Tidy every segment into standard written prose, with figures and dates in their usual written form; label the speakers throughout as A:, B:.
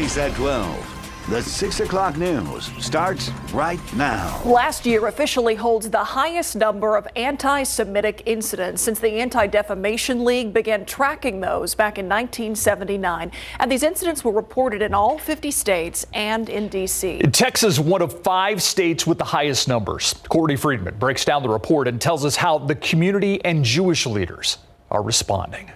A: KSAT 12. The 6 o'clock news starts right now.
B: Last year officially holds the highest number of anti-Semitic incidents since the Anti-Defamation League began tracking those back in 1979. And these incidents were reported in all 50 states and in D.C.
C: Texas is one of 5 states with the highest numbers. Courtney Friedman breaks down the report and tells us how the community and Jewish leaders are responding.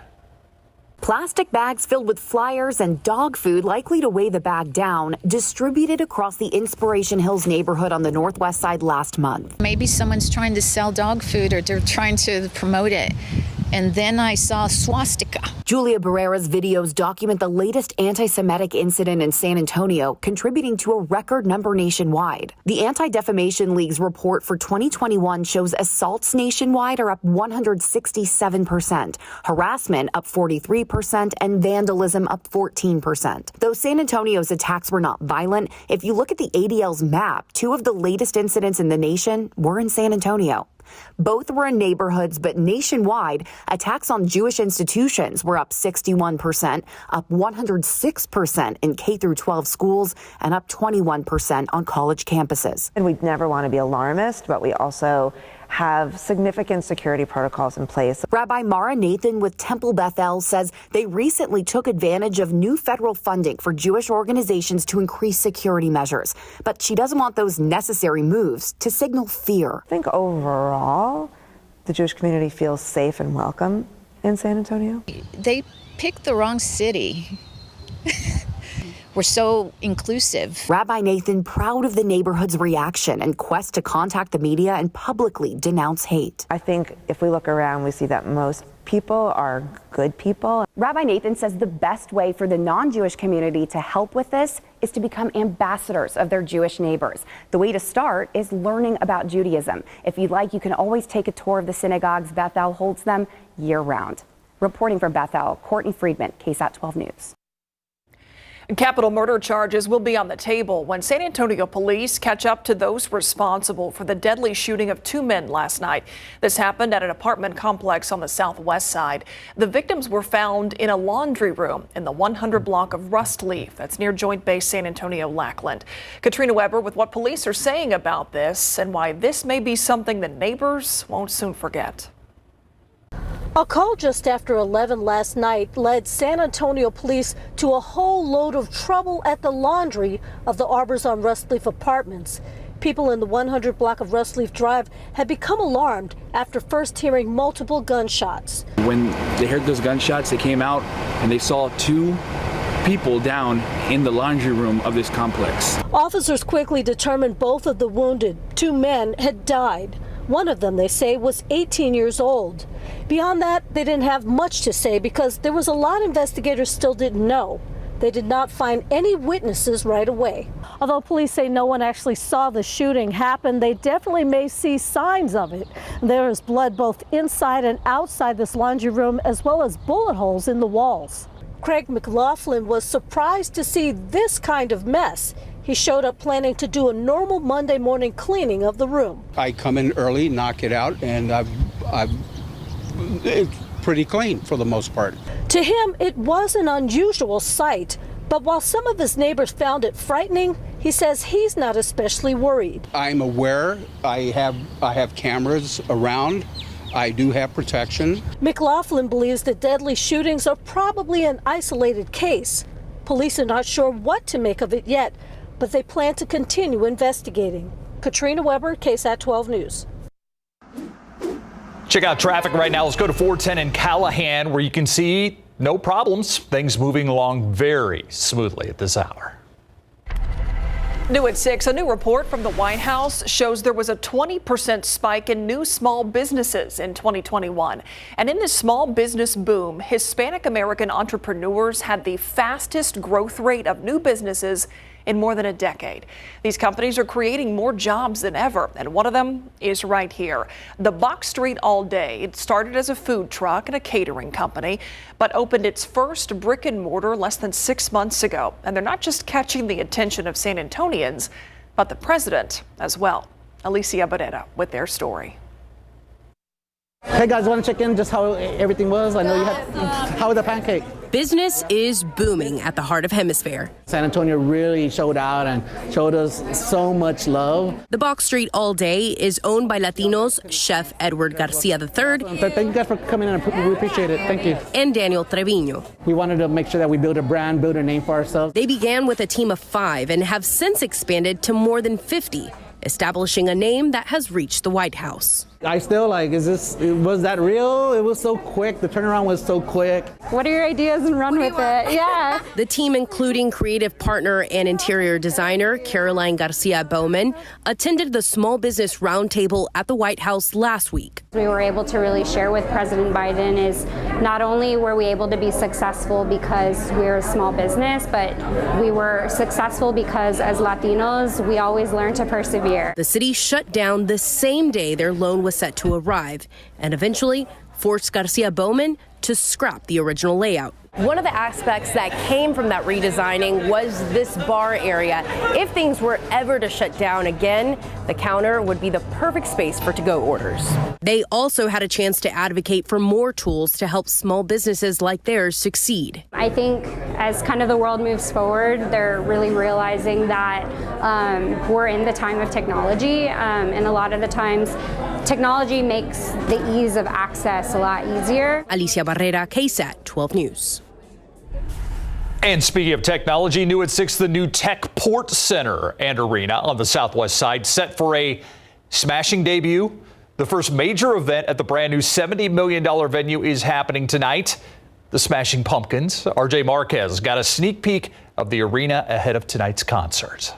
D: Plastic bags filled with flyers and dog food likely to weigh the bag down, distributed across the Inspiration Hills neighborhood on the northwest side last month.
E: Maybe someone's trying to sell dog food or they're trying to promote it. And then I saw swastika. Julia Barrera's videos document the latest anti-Semitic incident in San Antonio, contributing to a record number nationwide. The Anti-Defamation League's report for 2021 shows assaults nationwide are up 167%, harassment up 43%, and vandalism up 14%. Though San Antonio's attacks were not violent, if you look at the ADL's map, 2 of the latest incidents in the nation were in San Antonio. Both were in neighborhoods, but nationwide, attacks on Jewish institutions were up 61%, up 106% in K-12 schools, and up 21% on college campuses.
F: And we'd never want to be alarmist, but we also have significant security protocols in place.
D: Rabbi Mara Nathan with Temple Beth-El says they recently took advantage of new federal funding for Jewish organizations to increase security measures. But she doesn't want those necessary moves to signal fear.
F: I think overall, the Jewish community feels safe and welcome in San Antonio.
E: They picked the wrong city. We're so inclusive.
D: Rabbi Nathan proud of the neighborhood's reaction and quest to contact the media and publicly denounce hate.
F: I think if we look around, we see that most people are good people.
G: Rabbi Nathan says the best way for the non-Jewish community to help with this is to become ambassadors of their Jewish neighbors. The way to start is learning about Judaism. If you'd like, you can always take a tour of the synagogues. Beth-El holds them year-round. Reporting from Beth-El, Courtney Friedman, KSAT 12 News.
B: Capital murder charges will be on the table when San Antonio police catch up to those responsible for the deadly shooting of 2 men last night. This happened at an apartment complex on the southwest side. The victims were found in a laundry room in the 100 block of Rustleaf. That's near Joint Base San Antonio Lackland. Katrina Weber with what police are saying about this and why this may be something that neighbors won't soon forget.
H: A call just after 11 last night led San Antonio police to a whole load of trouble at the laundry of the Arbors on Rustleaf apartments. People in the 100 block of Rustleaf Drive had become alarmed after first hearing multiple gunshots.
I: When they heard those gunshots, they came out and they saw 2 people down in the laundry room of this complex.
H: Officers quickly determined both of the wounded, 2 men, had died. One of them, they say, was 18 years old. Beyond that, they didn't have much to say because there was a lot investigators still didn't know. They did not find any witnesses right away. Although police say no one actually saw the shooting happen, they definitely may see signs of it. There is blood both inside and outside this laundry room, as well as bullet holes in the walls. Craig McLaughlin was surprised to see this kind of mess. He showed up planning to do a normal Monday morning cleaning of the room.
J: I come in early, knock it out, and it's pretty clean for the most part.
H: To him, it was an unusual sight, but while some of his neighbors found it frightening, he says he's not especially worried.
J: I'm aware. I have cameras around. I do have protection.
H: McLaughlin believes that deadly shootings are probably an isolated case. Police are not sure what to make of it yet, but they plan to continue investigating. Katrina Weber, KSAT 12 News.
C: Check out traffic right now. Let's go to 410 in Callahan, where you can see no problems. Things moving along very smoothly at this hour.
B: New at 6, a new report from the White House shows there was a 20% spike in new small businesses in 2021. And in this small business boom, Hispanic American entrepreneurs had the fastest growth rate of new businesses in more than a decade. These companies are creating more jobs than ever, and one of them is right here. The Box Street All Day. It started as a food truck and a catering company, but opened its first brick and mortar less than 6 months ago. And they're not just catching the attention of San Antonians, but the president as well. Alicia Barrera with their story.
K: Hey guys, want to check in just how everything was? I know you had, how was the pancake? Business is booming at the heart of Hemisphere.
L: San Antonio really showed out and showed us so much love.
K: The Box Street All Day is owned by Latinos Chef Edward Garcia III.
L: Thank you guys for coming in. We appreciate it. Thank you.
K: And Daniel Treviño.
L: We wanted to make sure that we build a brand, build a name for ourselves.
K: They began with a team of 5 and have since expanded to more than 50, establishing a name that has reached the White House.
L: I still was that real? It was so quick. The turnaround was so quick.
M: What are your ideas and run with it? Yeah.
K: The team, including creative partner and interior designer Caroline Garcia Bowman, attended the Small Business Roundtable at the White House last week.
M: We were able to really share with President Biden is not only were we able to be successful because we're a small business, but we were successful because as Latinos, we always learn to persevere.
K: The city shut down the same day their loan was set to arrive and eventually forced Garcia Bowman to scrap the original layout.
N: One of the aspects that came from that redesigning was this bar area. If things were ever to shut down again, the counter would be the perfect space for to-go orders.
K: They also had a chance to advocate for more tools to help small businesses like theirs succeed.
M: I think as kind of the world moves forward, they're really realizing that we're in the time of technology, and a lot of the times technology makes the ease of access a lot easier.
K: Alicia Barrera, KSAT 12 News.
C: And speaking of technology, new at 6, the new Tech Port Center and Arena on the southwest side set for a smashing debut. The first major event at the brand new $70 million venue is happening tonight. The Smashing Pumpkins. RJ Marquez got a sneak peek of the arena ahead of tonight's concert.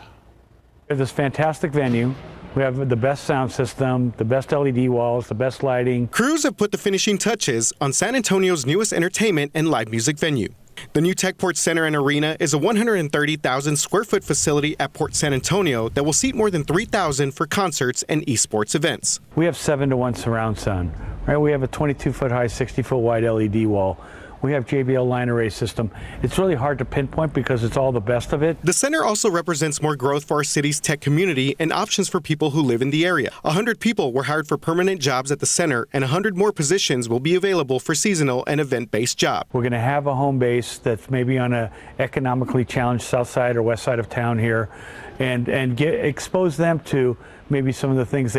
O: We have this fantastic venue. We have the best sound system, the best LED walls, the best lighting.
P: Crews have put the finishing touches on San Antonio's newest entertainment and live music venue. The new Techport Center and Arena is a 130,000 square foot facility at Port San Antonio that will seat more than 3,000 for concerts and esports events.
O: We have 7-to-1 surround sound, right? We have a 22-foot high, 60-foot wide LED wall. We have JBL line array system. It's really hard to pinpoint because it's all the best of it.
P: The center also represents more growth for our city's tech community and options for people who live in the area. 100 people were hired for permanent jobs at the center, and 100 more positions will be available for seasonal and event-based jobs.
O: We're going to have a home base that's maybe on a economically challenged south side or west side of town here, and expose them to maybe some of the things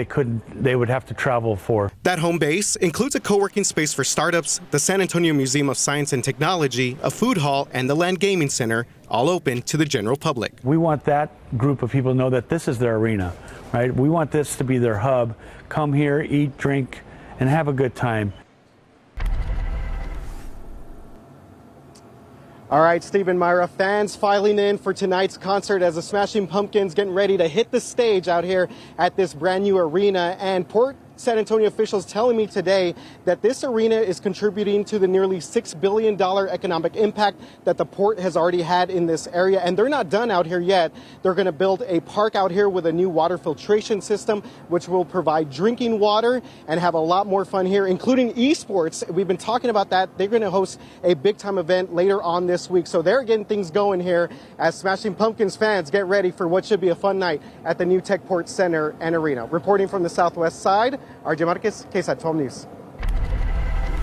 O: they would have to travel for.
P: That home base includes a co-working space for startups, the San Antonio Museum of Science and Technology, a food hall, and the Land Gaming Center, all open to the general public.
O: We want that group of people to know that this is their arena, right? We want this to be their hub. Come here, eat, drink, and have a good time.
Q: All right, Steve and Myra, fans filing in for tonight's concert as the Smashing Pumpkins getting ready to hit the stage out here at this brand new arena. And Port San Antonio officials telling me today that this arena is contributing to the nearly $6 billion economic impact that the port has already had in this area. And they're not done out here yet. They're going to build a park out here with a new water filtration system, which will provide drinking water and have a lot more fun here, including esports. We've been talking about that. They're going to host a big time event later on this week. So they're getting things going here as Smashing Pumpkins fans get ready for what should be a fun night at the new Techport Center and Arena. Reporting from the southwest side, RJ Marquez, KSAT 12 News.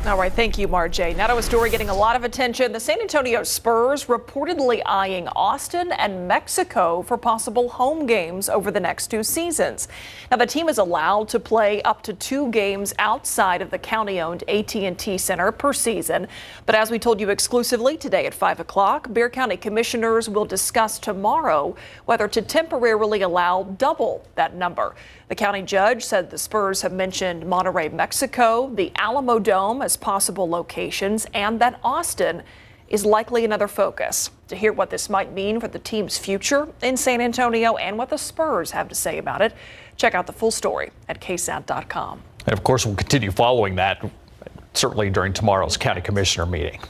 B: All right, thank you, Marjay. Now to a story getting a lot of attention. The San Antonio Spurs reportedly eyeing Austin and Mexico for possible home games over the next 2 seasons. Now the team is allowed to play up to 2 games outside of the county-owned AT&T Center per season. But as we told you exclusively today at 5 o'clock, Bexar County commissioners will discuss tomorrow whether to temporarily allow double that number. The county judge said the Spurs have mentioned Monterrey, Mexico, the Alamo Dome as possible locations, and that Austin is likely another focus. To hear what this might mean for the team's future in San Antonio and what the Spurs have to say about it, check out the full story at KSAT.com.
C: And of course, we'll continue following that, certainly during tomorrow's county commissioner meeting.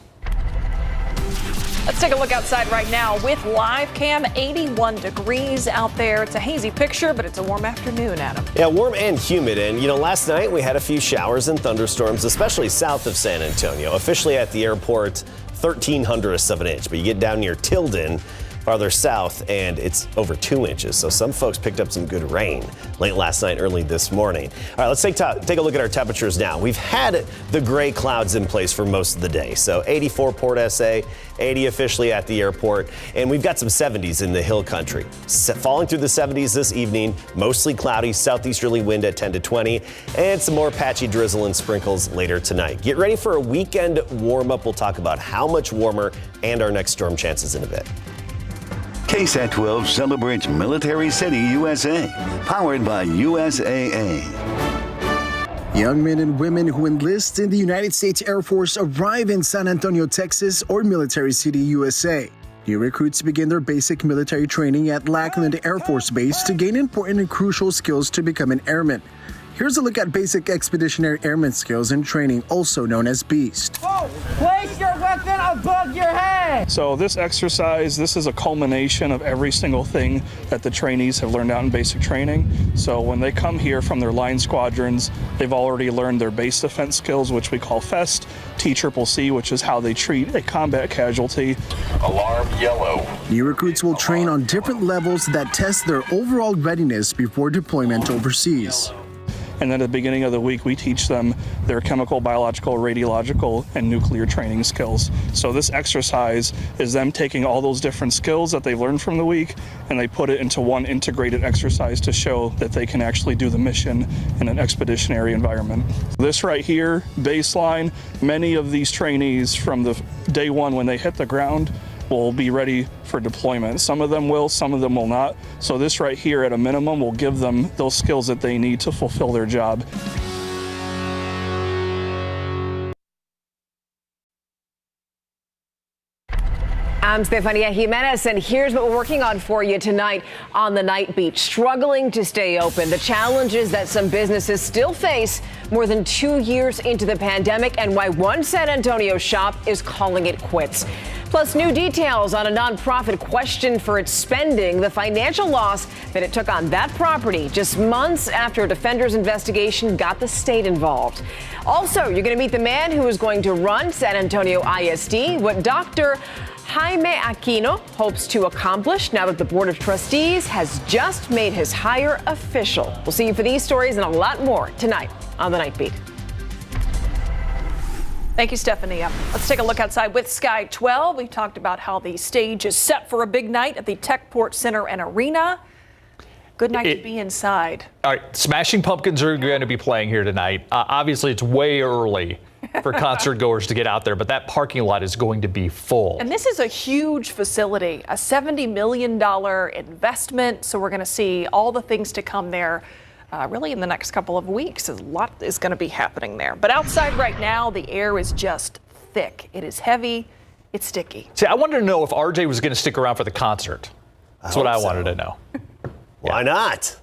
B: Let's take a look outside right now with live cam. 81 degrees out there. It's a hazy picture, but it's a warm afternoon, Adam.
R: Yeah, warm and humid. And, last night we had a few showers and thunderstorms, especially south of San Antonio. Officially at the airport, 0.13 of an inch. But you get down near Tilden, farther south, and it's over 2 inches. So some folks picked up some good rain late last night, early this morning. All right, let's take a look at our temperatures now. We've had the gray clouds in place for most of the day. So 84 Port SA, 80 officially at the airport, and we've got some 70s in the hill country. Falling through the 70s this evening, mostly cloudy, southeasterly wind at 10 to 20, and some more patchy drizzle and sprinkles later tonight. Get ready for a weekend warm up. We'll talk about how much warmer and our next storm chances in a bit.
A: KSAT 12 celebrates Military City, USA, powered by USAA.
S: Young men and women who enlist in the United States Air Force arrive in San Antonio, Texas, or Military City, USA. New recruits begin their basic military training at Lackland Air Force Base to gain important and crucial skills to become an airman. Here's a look at basic expeditionary airman skills and training, also known as BEAST.
T: Whoa, place your weapon above your head.
U: So this exercise, this is a culmination of every single thing that the trainees have learned out in basic training. So when they come here from their line squadrons, they've already learned their base defense skills, which we call FEST, TCCC, which is how they treat a combat casualty.
S: Alarm yellow. New recruits will train on different levels that test their overall readiness before deployment overseas.
U: And then at the beginning of the week, we teach them their chemical, biological, radiological, and nuclear training skills. So this exercise is them taking all those different skills that they learned from the week, and they put it into one integrated exercise to show that they can actually do the mission in an expeditionary environment. This right here, baseline, many of these trainees from the day one when they hit the ground will be ready for deployment. Some of them will, some of them will not. So this right here at a minimum will give them those skills that they need to fulfill their job.
N: I'm Stefania Jimenez, and here's what we're working on for you tonight on the Night Beat. Struggling to stay open, the challenges that some businesses still face more than 2 years into the pandemic, and why one San Antonio shop is calling it quits. Plus, new details on a nonprofit questioned for its spending, the financial loss that it took on that property just months after a defender's investigation got the state involved. Also, you're going to meet the man who is going to run San Antonio ISD, what Dr. Jaime Aquino hopes to accomplish now that the Board of Trustees has just made his hire official. We'll see you for these stories and a lot more tonight on the Night Beat.
B: Thank you, Stefania. Let's take a look outside with Sky 12. We've talked about how the stage is set for a big night at the Techport Center and Arena. Good night to be inside.
C: All right, Smashing Pumpkins are going to be playing here tonight. Obviously, it's way early for concert goers to get out there, but that parking lot is going to be full.
B: And this is a huge facility, a $70 million investment. So we're going to see all the things to come there. Really in the next couple of weeks. A lot is going to be happening there. But outside right now, the air is just thick. It is heavy. It's sticky.
C: See, I wanted to know if RJ was going to stick around for the concert. That's what I wanted to know.
R: Why not?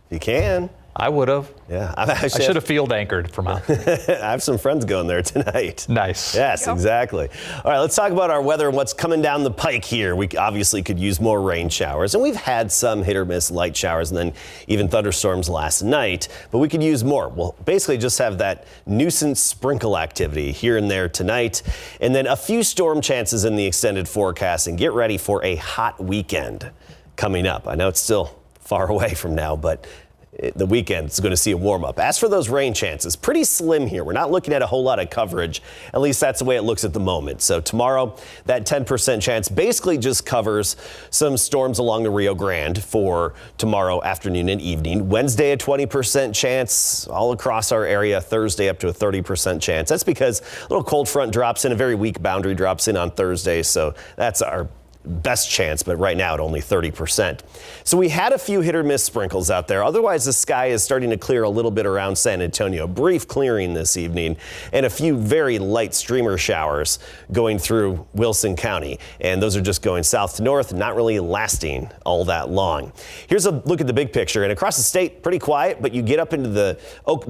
R: You can.
C: I would have.
R: Yeah.
C: I should have field anchored from out.
R: I have some friends going there tonight.
C: Nice.
R: Yes, exactly. All right, let's talk about our weather and what's coming down the pike here. We obviously could use more rain showers, and we've had some hit or miss light showers and then even thunderstorms last night, but we could use more. We'll basically just have that nuisance sprinkle activity here and there tonight, and then a few storm chances in the extended forecast, and get ready for a hot weekend coming up. I know it's still far away from now, but the weekend is going to see a warm up. As for those rain chances, pretty slim here. We're not looking at a whole lot of coverage. At least that's the way it looks at the moment. So tomorrow, that 10% chance basically just covers some storms along the Rio Grande for tomorrow afternoon and evening. Wednesday, a 20% chance all across our area. Thursday, up to a 30% chance. That's because a little cold front drops in, a very weak boundary drops in on Thursday. So that's our best chance, but right now at only 30%. So we had a few hit or miss sprinkles out there. Otherwise, the sky is starting to clear a little bit around San Antonio. Brief clearing this evening and a few very light streamer showers going through Wilson County. And those are just going south to north, not really lasting all that long. Here's a look at the big picture. And across the state, pretty quiet, but you get up into the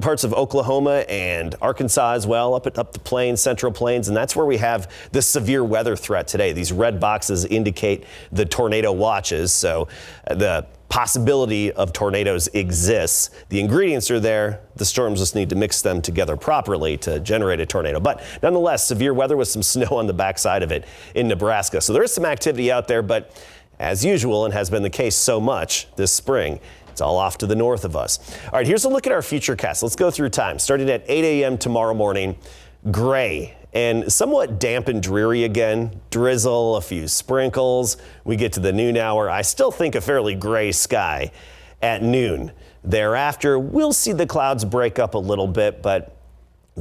R: parts of Oklahoma and Arkansas as well, up the plains, central plains, and that's where we have this severe weather threat today. These red boxes in indicate the tornado watches. So the possibility of tornadoes exists. The ingredients are there. The storms just need to mix them together properly to generate a tornado. But nonetheless, severe weather with some snow on the backside of it in Nebraska. So there is some activity out there, but as usual, and has been the case so much this spring, it's all off to the north of us. All right, here's a look at our futurecast. Let's go through time. Starting at 8 a.m. tomorrow morning, gray and somewhat damp and dreary again. Drizzle, a few sprinkles. We get to the noon hour. I still think a fairly gray sky at noon. Thereafter, we'll see the clouds break up a little bit, but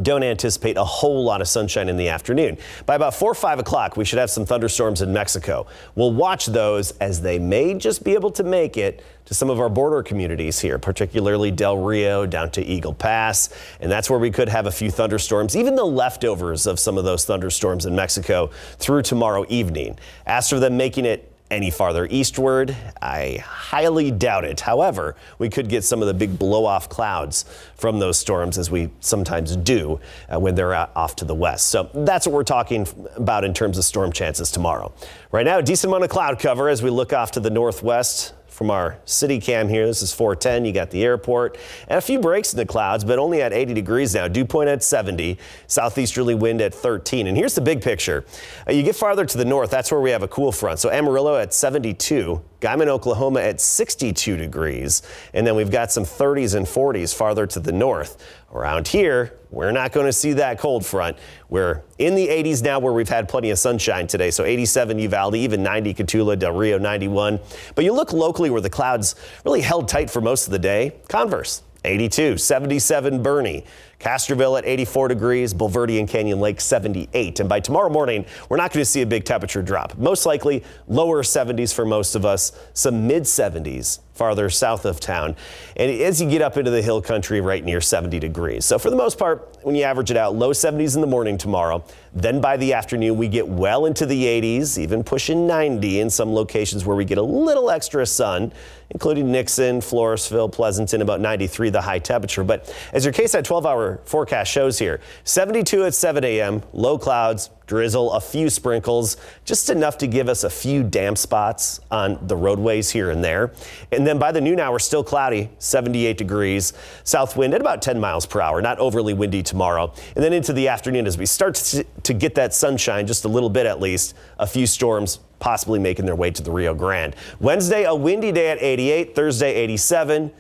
R: don't anticipate a whole lot of sunshine in the afternoon. By about 4 or 5 o'clock, we should have some thunderstorms in Mexico. We'll watch those as they may just be able to make it to some of our border communities here, particularly Del Rio down to Eagle Pass. And that's where we could have a few thunderstorms, even the leftovers of some of those thunderstorms in Mexico through tomorrow evening. As for them making it any farther eastward, I highly doubt it. However, we could get some of the big blow-off clouds from those storms, as we sometimes do when they're off to the west. So that's what we're talking about in terms of storm chances tomorrow. Right now, a decent amount of cloud cover as we look off to the northwest. From our city cam here, this is 410. You got the airport and a few breaks in the clouds, but only at 80 degrees now. Dew point at 70, southeasterly wind at 13. And here's the big picture. You get farther to the north, that's where we have a cool front. So Amarillo at 72, Guyman, Oklahoma at 62 degrees. And then we've got some 30s and 40s farther to the north. Around here, we're not going to see that cold front. We're in the 80s now where we've had plenty of sunshine today. So 87 Uvalde, even 90 Cotulla, Del Rio 91. But you look locally where the clouds really held tight for most of the day. Converse, 82, 77 Bernie. Castroville at 84 degrees, Bulverde and Canyon Lake 78. And by tomorrow morning, we're not going to see a big temperature drop. Most likely lower 70s for most of us, some mid 70s farther south of town. And as you get up into the hill country, right near 70 degrees. So for the most part, when you average it out, low 70s in the morning tomorrow. Then by the afternoon, we get well into the 80s, even pushing 90 in some locations where we get a little extra sun, including Nixon, Floresville, Pleasanton, about 93 the high temperature. But as your KSAT 12-hour forecast shows here, 72 at 7 a.m., low clouds, drizzle, a few sprinkles, just enough to give us a few damp spots on the roadways here and there. And then by the noon hour, still cloudy, 78 degrees, south wind at about 10 miles per hour, not overly windy tomorrow. And then into the afternoon, as we start to get that sunshine, just a little bit at least, a few storms possibly making their way to the Rio Grande. Wednesday, a windy day at 88, Thursday, 87.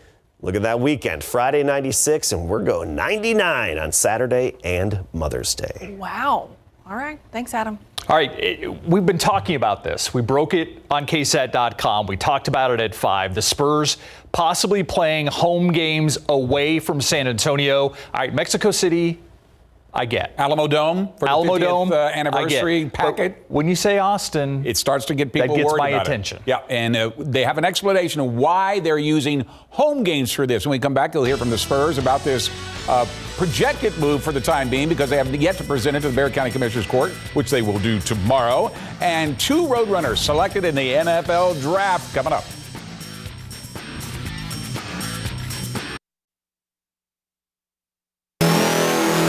R: Look at that weekend, Friday 96, and we're going 99 on Saturday and Mother's Day.
B: Wow. All right. Thanks, Adam.
C: All right. We've been talking about this. We broke it on KSAT.com. We talked about it at 5. The Spurs possibly playing home games away from San Antonio. All right. Mexico City, I get.
E: Alamo Dome for the 50th anniversary packet.
C: But when you say Austin,
E: it starts to get people
C: that gets
E: worried
C: my
E: about
C: attention.
E: It. Yeah, and they have an explanation of why they're using home games for this. When we come back, you'll hear from the Spurs about this projected move for the time being, because they have yet to present it to the Bexar County Commissioners Court, which they will do tomorrow. And 2 Roadrunners selected in the NFL draft coming up.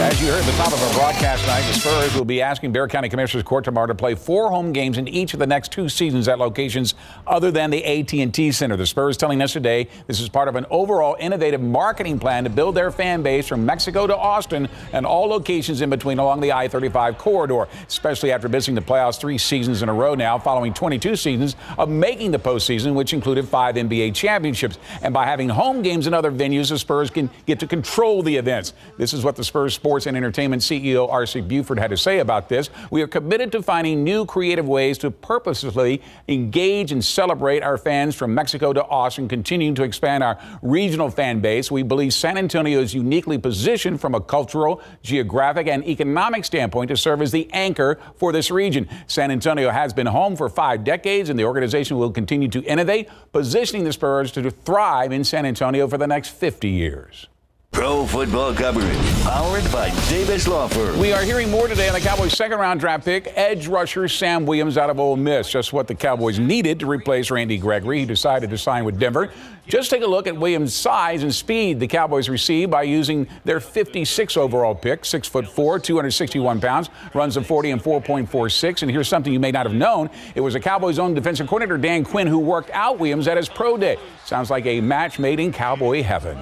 E: As you heard at the top of our broadcast tonight, the Spurs will be asking Bexar County Commissioners Court tomorrow to play 4 home games in each of the next 2 seasons at locations other than the AT&T Center. The Spurs telling us today this is part of an overall innovative marketing plan to build their fan base from Mexico to Austin and all locations in between along the I-35 corridor, especially after missing the playoffs 3 seasons in a row now, following 22 seasons of making the postseason, which included 5 NBA championships. And by having home games in other venues, the Spurs can get to control the events. This is what the Spurs Sports and Entertainment CEO R.C. Buford had to say about this. We are committed to finding new creative ways to purposefully engage and celebrate our fans from Mexico to Austin, continuing to expand our regional fan base. We believe San Antonio is uniquely positioned from a cultural, geographic, and economic standpoint to serve as the anchor for this region. San Antonio has been home for 5 decades, and the organization will continue to innovate, positioning the Spurs to thrive in San Antonio for the next 50 years.
A: Pro football coverage, powered by Davis Law Firm.
E: We are hearing more today on the Cowboys' second-round draft pick, edge rusher Sam Williams out of Ole Miss. Just what the Cowboys needed to replace Randy Gregory. He decided to sign with Denver. Just take a look at Williams' size and speed the Cowboys received by using their 56 overall pick, 6'4", 261 pounds, runs a 40 and 4.46. And here's something you may not have known. It was the Cowboys' own defensive coordinator, Dan Quinn, who worked out Williams at his pro day. Sounds like a match made in Cowboy heaven.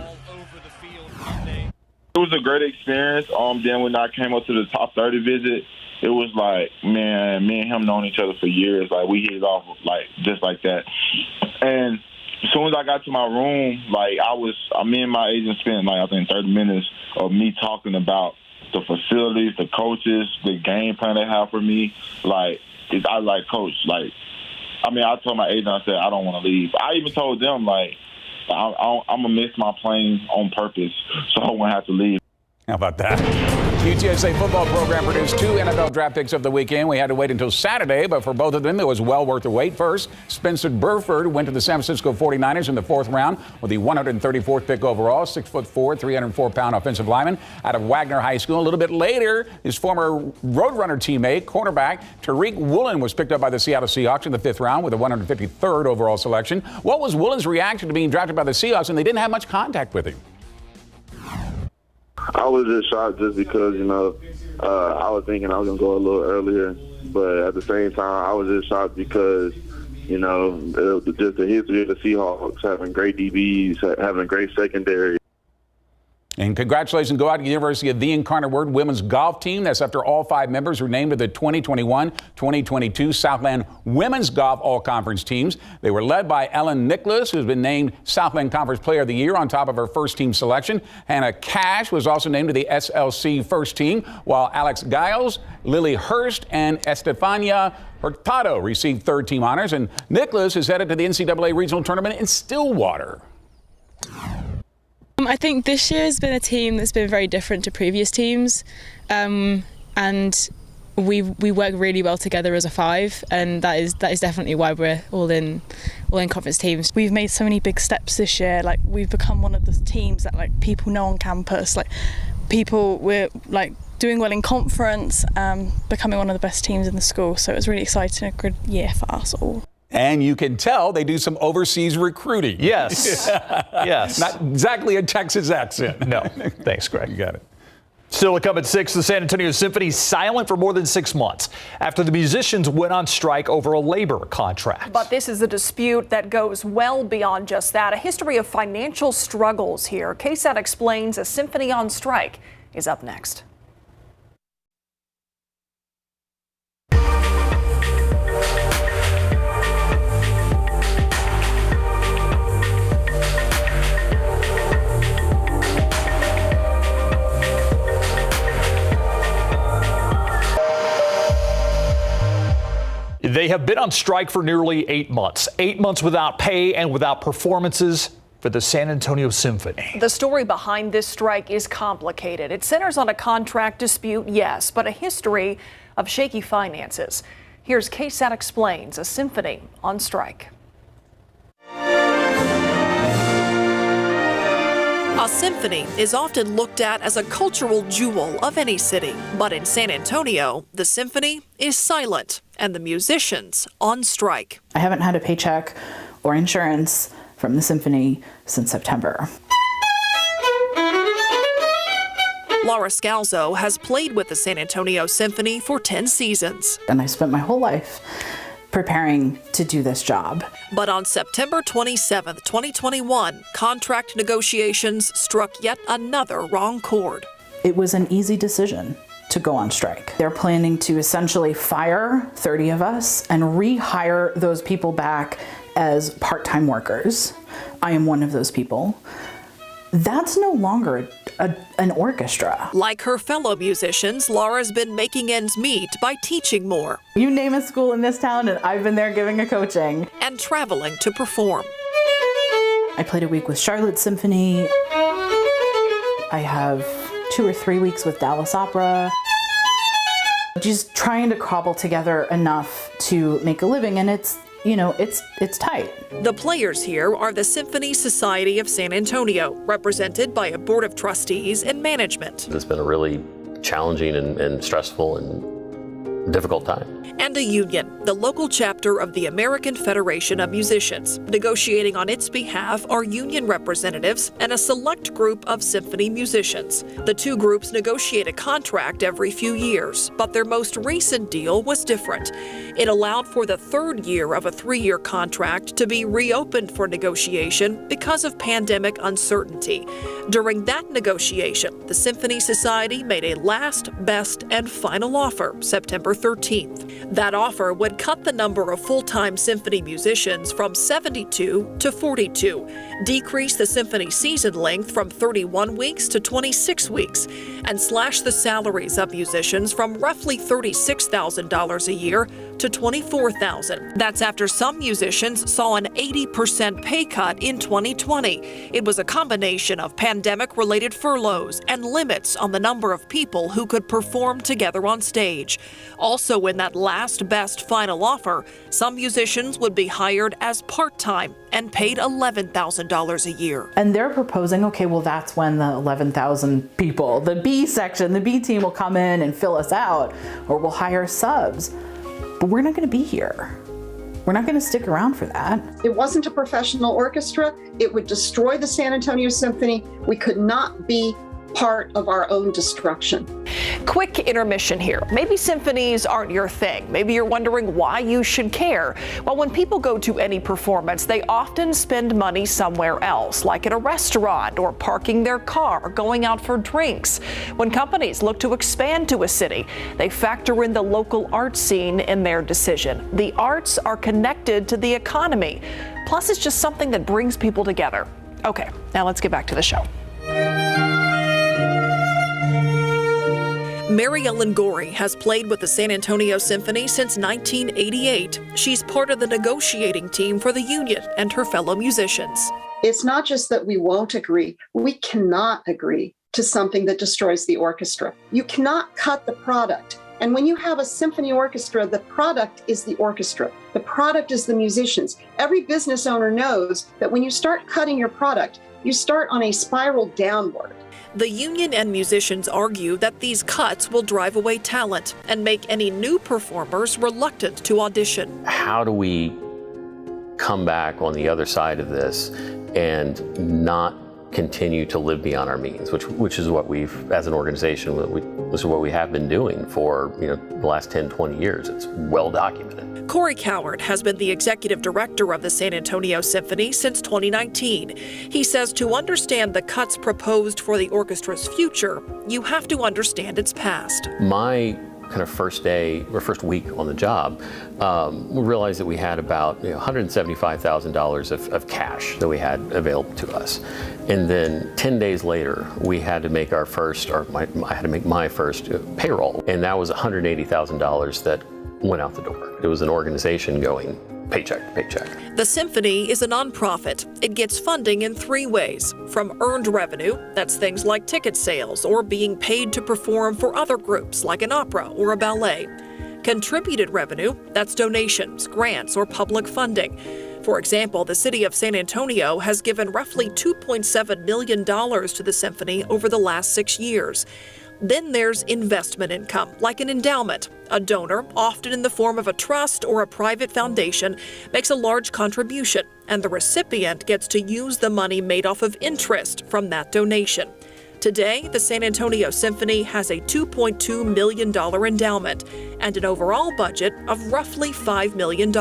D: It was a great experience. Then when I came up to the top 30 visit, it was like, man, me and him known each other for years. Like, we hit it off like just like that. And as soon as I got to my room, like me and my agent spent like I think 30 minutes of me talking about the facilities, the coaches, the game plan they have for me. Like, I like coach. Like, I told my agent, I said I don't want to leave. I even told them like, I'm going to miss my playing on purpose, so I won't have to leave.
E: How about that? UTSA football program produced 2 NFL draft picks of the weekend. We had to wait until Saturday, but for both of them, it was well worth the wait. First, Spencer Burford went to the San Francisco 49ers in the 4th round with the 134th pick overall, 6'4", 304-pound offensive lineman out of Wagner High School. A little bit later, his former Roadrunner teammate, cornerback Tariq Woolen, was picked up by the Seattle Seahawks in the 5th round with a 153rd overall selection. What was Woolen's reaction to being drafted by the Seahawks, and they didn't have much contact with him?
V: I was just shocked just because, I was thinking I was going to go a little earlier. But at the same time, I was just shocked because, just the history of the Seahawks, having great DBs, having a great secondary.
E: And congratulations go out to the University of the Incarnate Word women's golf team. That's after all 5 members were named to the 2021-2022 Southland Women's Golf All-Conference teams. They were led by Ellen Nicholas, who's been named Southland Conference Player of the Year on top of her first-team selection. Hannah Cash was also named to the SLC first team, while Alex Giles, Lily Hurst, and Estefania Hurtado received third-team honors. And Nicholas is headed to the NCAA Regional Tournament in Stillwater.
W: I think this year has been a team that's been very different to previous teams, and we work really well together as a 5, and that is definitely why we're all in conference teams.
X: We've made so many big steps this year. Like, we've become one of the teams that like people know on campus. Like, we're like doing well in conference, becoming one of the best teams in the school. So it was really exciting, a good year for us all.
E: And you can tell they do some overseas recruiting.
C: Yes. Yes.
E: Not exactly a Texas accent.
C: No. Thanks, Greg.
E: You got it.
C: Still to come at 6, the San Antonio Symphony silent for more than 6 months after the musicians went on strike over a labor contract.
B: But this is a dispute that goes well beyond just that. A history of financial struggles here. KSAT explains a symphony on strike is up next.
C: They have been on strike for nearly 8 months. 8 months without pay and without performances for the San Antonio Symphony.
B: The story behind this strike is complicated. It centers on a contract dispute, yes, but a history of shaky finances. Here's KSAT Explains, a symphony on strike. A symphony is often looked at as a cultural jewel of any city. But in San Antonio, the symphony is silent and the musicians on strike.
Y: I haven't had a paycheck or insurance from the symphony since September.
B: Laura Scalzo has played with the San Antonio Symphony for 10 seasons.
Y: And I spent my whole life preparing to do this job.
B: But on September 27, 2021, contract negotiations struck yet another wrong chord.
Y: It was an easy decision to go on strike. They're planning to essentially fire 30 of us and rehire those people back as part-time workers. I am one of those people. That's no longer an orchestra.
B: Like her fellow musicians, Laura's been making ends meet by teaching more.
Y: You name a school in this town and I've been there giving a coaching.
B: And traveling to perform.
Y: I played a week with Charlotte Symphony. I have 2 or 3 weeks with Dallas Opera. Just trying to cobble together enough to make a living, and it's it's tight.
B: The players here are the Symphony Society of San Antonio, represented by a board of trustees and management.
F: It's been a really challenging and stressful and difficult time.
B: And a union, the local chapter of the American Federation of Musicians. Negotiating on its behalf are union representatives and a select group of symphony musicians. The two groups negotiate a contract every few years, but their most recent deal was different. It allowed for the third year of a 3-year contract to be reopened for negotiation because of pandemic uncertainty. During that negotiation, the Symphony Society made a last, best, and final offer September 13th. That offer would cut the number of full-time symphony musicians from 72 to 42, decrease the symphony season length from 31 weeks to 26 weeks, and slash the salaries of musicians from roughly $36,000 a year to $24,000. That's after some musicians saw an 80% pay cut in 2020. It was a combination of pandemic-related furloughs and limits on the number of people who could perform together on stage. Also in that last best final offer, some musicians would be hired as part-time and paid $11,000 a year.
Y: And they're proposing, okay, well, that's when the 11,000 people, the B section, the B team will come in and fill us out, or we'll hire subs. But we're not going to be here. We're not going to stick around for that.
G: It wasn't a professional orchestra. It would destroy the San Antonio Symphony. We could not be part of our own destruction.
B: Quick intermission here. Maybe symphonies aren't your thing. Maybe you're wondering why you should care. Well, when people go to any performance, they often spend money somewhere else, like at a restaurant or parking their car, or going out for drinks. When companies look to expand to a city, they factor in the local art scene in their decision. The arts are connected to the economy. Plus, it's just something that brings people together. Okay, now let's get back to the show. Mary Ellen Gorey has played with the San Antonio Symphony since 1988. She's part of the negotiating team for the union and her fellow musicians.
G: It's not just that we won't agree. We cannot agree to something that destroys the orchestra. You cannot cut the product. And when you have a symphony orchestra, the product is the orchestra. The product is the musicians. Every business owner knows that when you start cutting your product, you start on a spiral downward.
B: The union and musicians argue that these cuts will drive away talent and make any new performers reluctant to audition.
F: How do we come back on the other side of this and not continue to live beyond our means, which is what we've, as an organization, this is what we have been doing for the last 10, 20 years. It's well documented.
B: Corey Coward has been the executive director of the San Antonio Symphony since 2019. He says to understand the cuts proposed for the orchestra's future, you have to understand its past.
F: My kind of first day or first week on the job, we realized that we had about $175,000 of cash that we had available to us. And then 10 days later, we had to make our first, I had to make my first payroll. And that was $180,000 that went out the door. It was an organization going paycheck to paycheck.
B: The Symphony is a nonprofit. It gets funding in 3 ways. From earned revenue, that's things like ticket sales or being paid to perform for other groups like an opera or a ballet. Contributed revenue, that's donations, grants, or public funding. For example, the city of San Antonio has given roughly $2.7 million to the Symphony over the last 6 years. Then there's investment income, like an endowment. A donor, often in the form of a trust or a private foundation, makes a large contribution, and the recipient gets to use the money made off of interest from that donation. Today, the San Antonio Symphony has a $2.2 million endowment and an overall budget of roughly $5 million.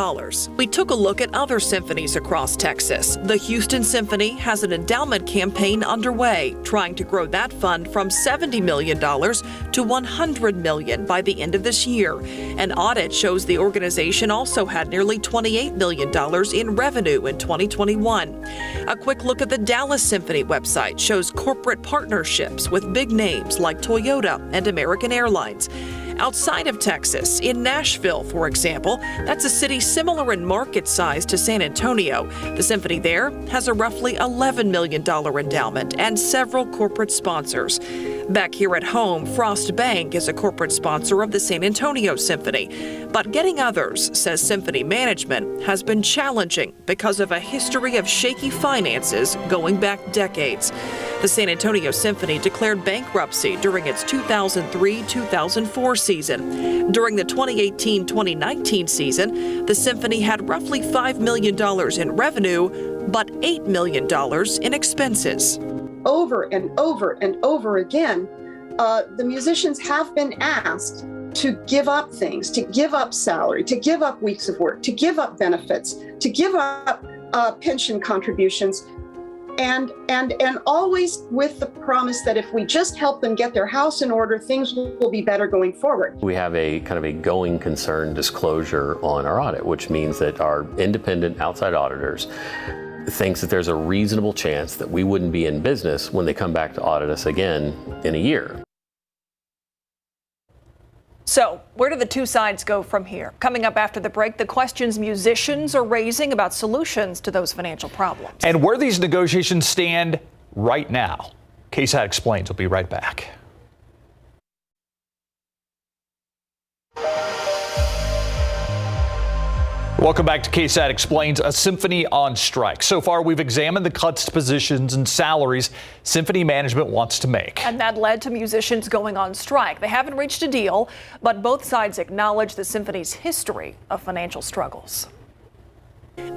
B: We took a look at other symphonies across Texas. The Houston Symphony has an endowment campaign underway, trying to grow that fund from $70 million to $100 million by the end of this year. An audit shows the organization also had nearly $28 million in revenue in 2021. A quick look at the Dallas Symphony website shows corporate partnerships with big names like Toyota and American Airlines.
H: outside of Texas, in Nashville, for example. That's a city similar in market size to San Antonio. The Symphony there has a roughly $11 million endowment and several corporate sponsors. Back here at home, Frost Bank is a corporate sponsor of the San Antonio Symphony. But getting others, says Symphony management, has been challenging because of a history of shaky finances going back decades. The San Antonio Symphony declared bankruptcy during its 2003-2004 season. During the 2018-2019 season, the Symphony had roughly $5 million in revenue, but $8 million in expenses.
G: Over and over and over again, the musicians have been asked to give up things, to give up salary, to give up weeks of work, to give up benefits, to give up pension contributions, and always with the promise that if we just help them get their house in order, things will be better going forward.
F: We have a kind of a going concern disclosure on our audit, which means that our independent outside auditors thinks that there's a reasonable chance that we wouldn't be in business when they come back to audit us again in a year.
B: So, where do the two sides go from here? Coming up after the break, the questions musicians are raising about solutions to those financial problems.
C: And where these negotiations stand right now. KSAT Explains. We'll be right back. Welcome back to KSAT Explains, a Symphony on strike. So far, we've examined the cuts to positions and salaries Symphony management wants to make.
B: And that led to musicians going on strike. They haven't reached a deal, but both sides acknowledge the Symphony's history of financial struggles.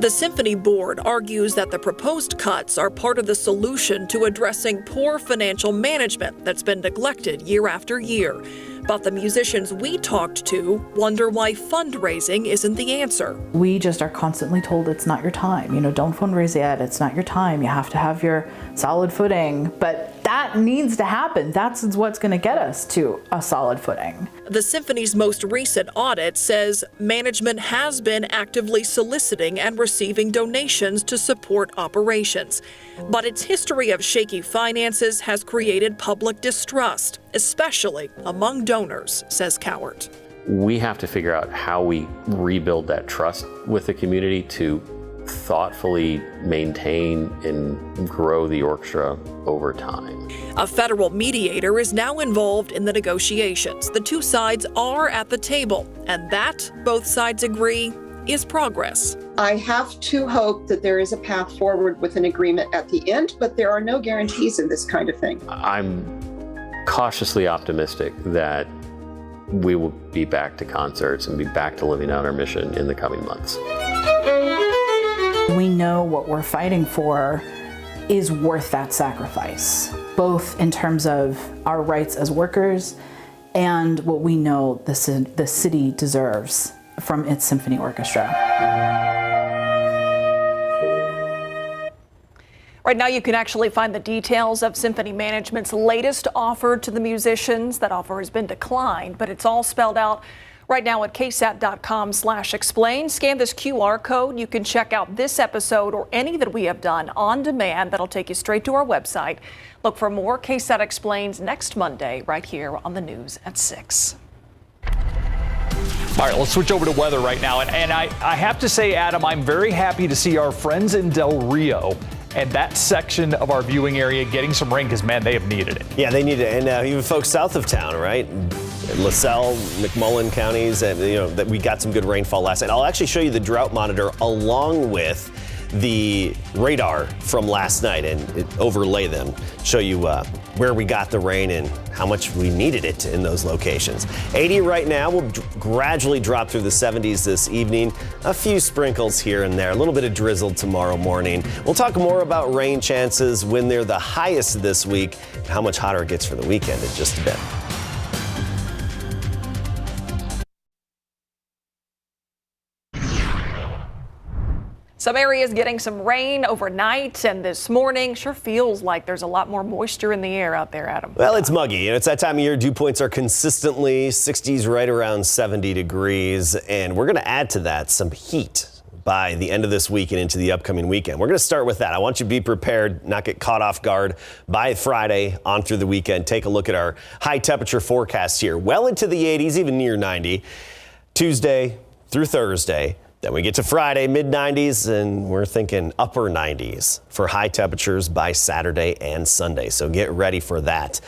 H: The Symphony board argues that the proposed cuts are part of the solution to addressing poor financial management that's been neglected year after year. But the musicians we talked to wonder why fundraising isn't the answer.
Y: We just are constantly told it's not your time. Don't fundraise yet. It's not your time. You have to have your solid footing. But that needs to happen. That's what's going to get us to a solid footing.
H: The Symphony's most recent audit says management has been actively soliciting and receiving donations to support operations. But its history of shaky finances has created public distrust, especially among donors, says Cowart.
F: We have to figure out how we rebuild that trust with the community to thoughtfully maintain and grow the orchestra over time.
H: A federal mediator is now involved in the negotiations. The two sides are at the table, and that, both sides agree, is progress.
G: I have to hope that there is a path forward with an agreement at the end, but there are no guarantees in this kind of thing.
F: I'm cautiously optimistic that we will be back to concerts and be back to living out our mission in the coming months.
Y: We know what we're fighting for is worth that sacrifice, both in terms of our rights as workers and what we know the city deserves from its symphony orchestra.
B: Right now, you can actually find the details of Symphony Management's latest offer to the musicians. That offer has been declined, but it's all spelled out right now at ksat.com/explain. Scan this QR code. You can check out this episode or any that we have done on demand. That'll take you straight to our website. Look for more KSAT Explains next Monday right here on the news at 6.
C: All right, let's switch over to weather right now. And I have to say, Adam, I'm very happy to see our friends in Del Rio and that section of our viewing area getting some rain because, man, they have needed it.
R: Yeah, they need it. And even folks south of town, right? LaSalle, McMullen counties, and that we got some good rainfall last night. I'll actually show you the drought monitor along with the radar from last night and overlay them, show you where we got the rain and how much we needed it in those locations. 80 right now. We'll gradually drop through the 70s this evening. A few sprinkles here and there, a little bit of drizzle tomorrow morning. We'll talk more about rain chances when they're the highest this week, and how much hotter it gets for the weekend in just a bit.
B: Some areas getting some rain overnight and this morning. Sure feels like there's a lot more moisture in the air out there, Adam.
R: Well, it's muggy. It's that time of year. Dew points are consistently 60s, right around 70 degrees. And we're going to add to that some heat. by the end of this week and into the upcoming weekend. We're going to start with that. I want you to be prepared, not get caught off guard by Friday on through the weekend. Take a look at our high temperature forecast here. Well into the 80s, even near 90, Tuesday through Thursday. Then we get to Friday, mid-90s, and we're thinking upper 90s for high temperatures by Saturday and Sunday. So get ready for that.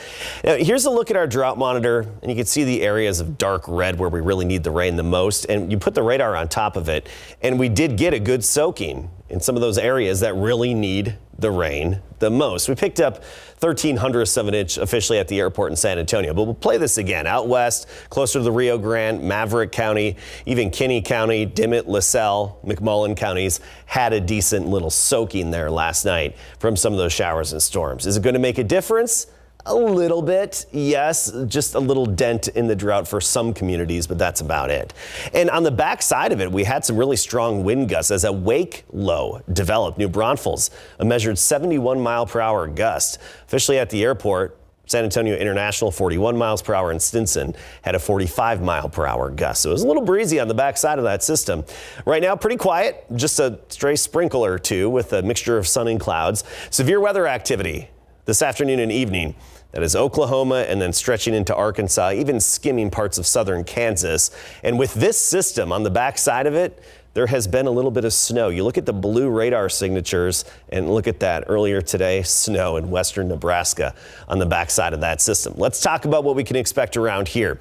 R: Now, here's a look at our drought monitor, and you can see the areas of dark red where we really need the rain the most. And you put the radar on top of it, and we did get a good soaking in some of those areas that really need the rain the most. We picked up 0.13 of an inch officially at the airport in San Antonio, but we'll play this again out west, closer to the Rio Grande, Maverick County, even Kinney County, Dimmitt, LaSalle, McMullen counties had a decent little soaking there last night from some of those showers and storms. Is it going to make a difference? A little bit, yes, just a little dent in the drought for some communities, but that's about it. And on the back side of it, we had some really strong wind gusts as a wake low developed. New Braunfels, a measured 71 mile per hour gust. Officially at the airport, San Antonio International, 41 miles per hour, and Stinson had a 45 mile per hour gust. So it was a little breezy on the backside of that system. Right now, pretty quiet, just a stray sprinkle or two with a mixture of sun and clouds. Severe weather activity this afternoon and evening. That is Oklahoma and then stretching into Arkansas, even skimming parts of southern Kansas. And with this system on the backside of it, there has been a little bit of snow. You look at the blue radar signatures and look at that earlier today, snow in western Nebraska on the backside of that system. Let's talk about what we can expect around here.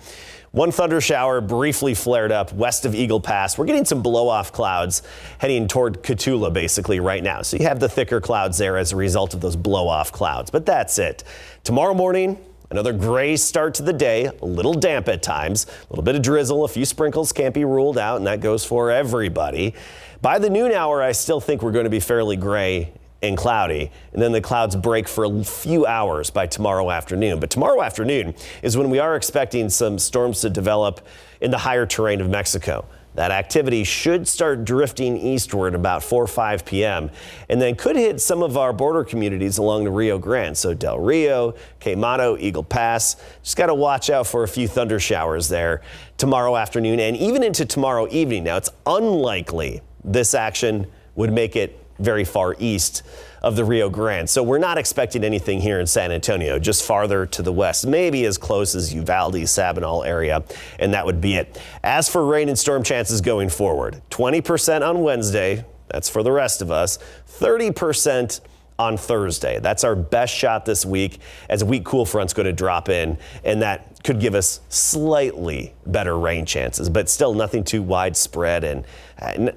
R: One thunder shower briefly flared up west of Eagle Pass. We're getting some blow-off clouds heading toward Cotulla basically right now. So you have the thicker clouds there as a result of those blow-off clouds. But that's it. Tomorrow morning, another gray start to the day, a little damp at times, a little bit of drizzle, a few sprinkles can't be ruled out, and that goes for everybody. By the noon hour, I still think we're going to be fairly gray and cloudy, and then the clouds break for a few hours by tomorrow afternoon. But tomorrow afternoon is when we are expecting some storms to develop in the higher terrain of Mexico. That activity should start drifting eastward about 4 or 5 p.m. and then could hit some of our border communities along the Rio Grande. So Del Rio, Quemado, Eagle Pass. Just got to watch out for a few thunder showers there tomorrow afternoon and even into tomorrow evening. Now, it's unlikely this action would make it very far east of the Rio Grande. So we're not expecting anything here in San Antonio, just farther to the west, maybe as close as Uvalde, Sabinal area, and that would be it. As for rain and storm chances going forward, 20% on Wednesday, that's for the rest of us, 30% on Thursday. That's our best shot this week as a weak cool front's going to drop in, and that could give us slightly better rain chances, but still nothing too widespread and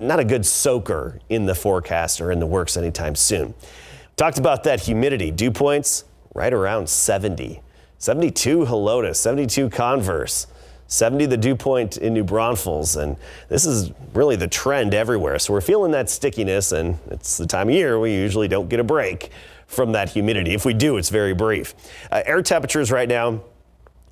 R: not a good soaker in the forecast or in the works anytime soon. Talked about that humidity. Dew points right around 70. 72 Helotes, 72 Converse, 70 the dew point in New Braunfels, and this is really the trend everywhere. So we're feeling that stickiness, and it's the time of year we usually don't get a break from that humidity. If we do, it's very brief. Air temperatures right now,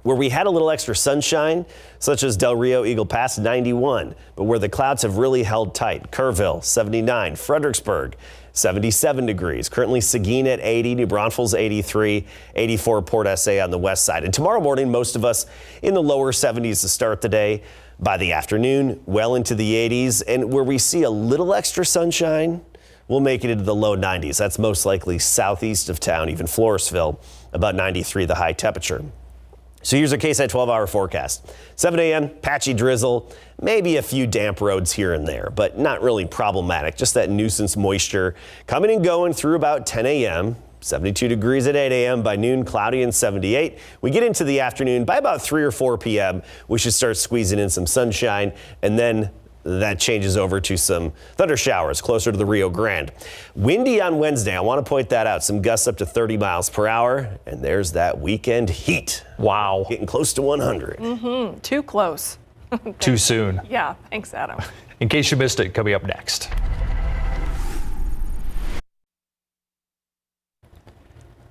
R: where we had a little extra sunshine, such as Del Rio, Eagle Pass, 91. But where the clouds have really held tight, Kerrville, 79. Fredericksburg, 77 degrees. Currently Seguin at 80, New Braunfels 83, 84 Port SA on the west side. And tomorrow morning, most of us in the lower 70s to start the day. By the afternoon, well into the 80s. And where we see a little extra sunshine, we'll make it into the low 90s. That's most likely southeast of town, even Floresville, about 93 the high temperature. So here's a KSAT 12-hour forecast. 7 a.m., patchy drizzle, maybe a few damp roads here and there, but not really problematic. Just that nuisance moisture coming and going through about 10 a.m., 72 degrees at 8 a.m. By noon, cloudy and 78. We get into the afternoon by about 3 or 4 p.m. We should start squeezing in some sunshine, and then that changes over to some thunder showers closer to the Rio Grande. Windy on Wednesday. I want to point that out. Some gusts up to 30 miles per hour. And there's that weekend heat.
C: Wow.
R: Getting close to 100.
B: Mm-hmm. Too close.
C: Too soon.
B: Yeah. Thanks, Adam.
C: In case you missed it, coming up next.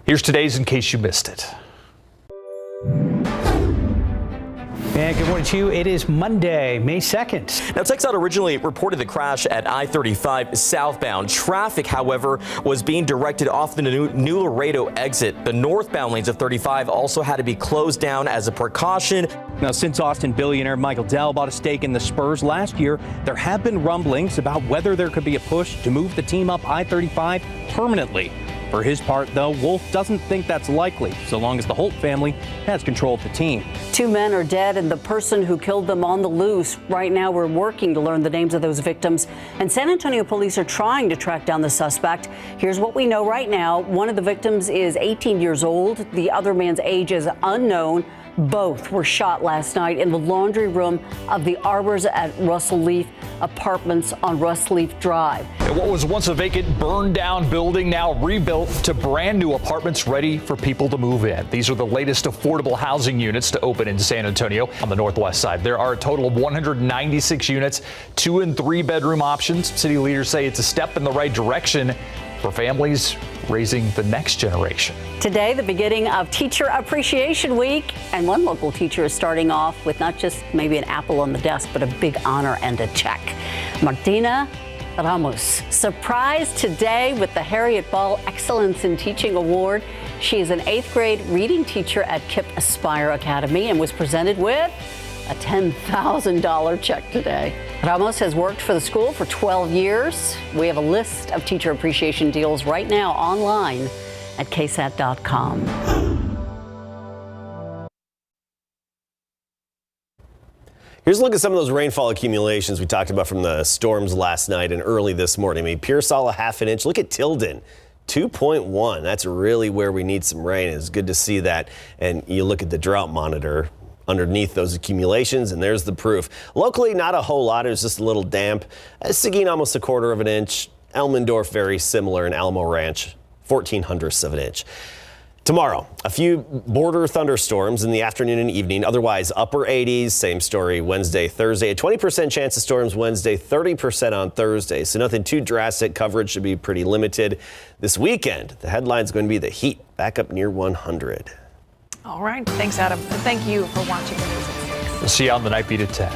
C: Here's today's In Case You Missed It.
I: And good morning to you. It is Monday, May 2nd.
J: Now, KSAT originally reported the crash at I-35 southbound. Traffic, however, was being directed off the New Laredo exit. The northbound lanes of 35 also had to be closed down as a precaution.
K: Now, since Austin billionaire Michael Dell bought a stake in the Spurs last year, there have been rumblings about whether there could be a push to move the team up I-35 permanently. For his part, though, Wolf doesn't think that's likely, so long as the Holt family has control of the team.
L: 2 men are dead and the person who killed them on the loose. Right now, we're working to learn the names of those victims, and San Antonio police are trying to track down the suspect. Here's what we know right now. One of the victims is 18 years old. The other man's age is unknown. Both were shot last night in the laundry room of the Arbors at Russell Leaf Apartments on Russell Leaf Drive.
C: And what was once a vacant, burned down building now rebuilt to brand new apartments ready for people to move in. These are the latest affordable housing units to open in San Antonio on the northwest side. There are a total of 196 units, 2 and 3 bedroom options. City leaders say it's a step in the right direction for families raising the next generation.
L: Today, the beginning of Teacher Appreciation Week, and one local teacher is starting off with not just maybe an apple on the desk, but a big honor and a check. Martina Ramos, surprised today with the Harriet Ball Excellence in Teaching Award. She is an 8th grade reading teacher at KIPP Aspire Academy and was presented with a $10,000 check today. Ramos has worked for the school for 12 years. We have a list of teacher appreciation deals right now online at KSAT.com.
R: Here's a look at some of those rainfall accumulations we talked about from the storms last night and early this morning. I mean, Pearsall, a half an inch. Look at Tilden, 2.1. That's really where we need some rain. It's good to see that. And you look at the drought monitor underneath those accumulations, and there's the proof. Locally, not a whole lot. It was just a little damp. Seguin, almost 1/4 of an inch. Elmendorf, very similar. And Alamo Ranch, 0.14 of an inch. Tomorrow, a few border thunderstorms in the afternoon and evening. Otherwise, upper 80s. Same story Wednesday, Thursday. A 20% chance of storms Wednesday, 30% on Thursday. So nothing too drastic. Coverage should be pretty limited. This weekend, the headline's going to be the heat back up near 100.
B: All right. Thanks, Adam. And thank you for watching the news at 6.
C: We'll see you on the Night Beat at 10.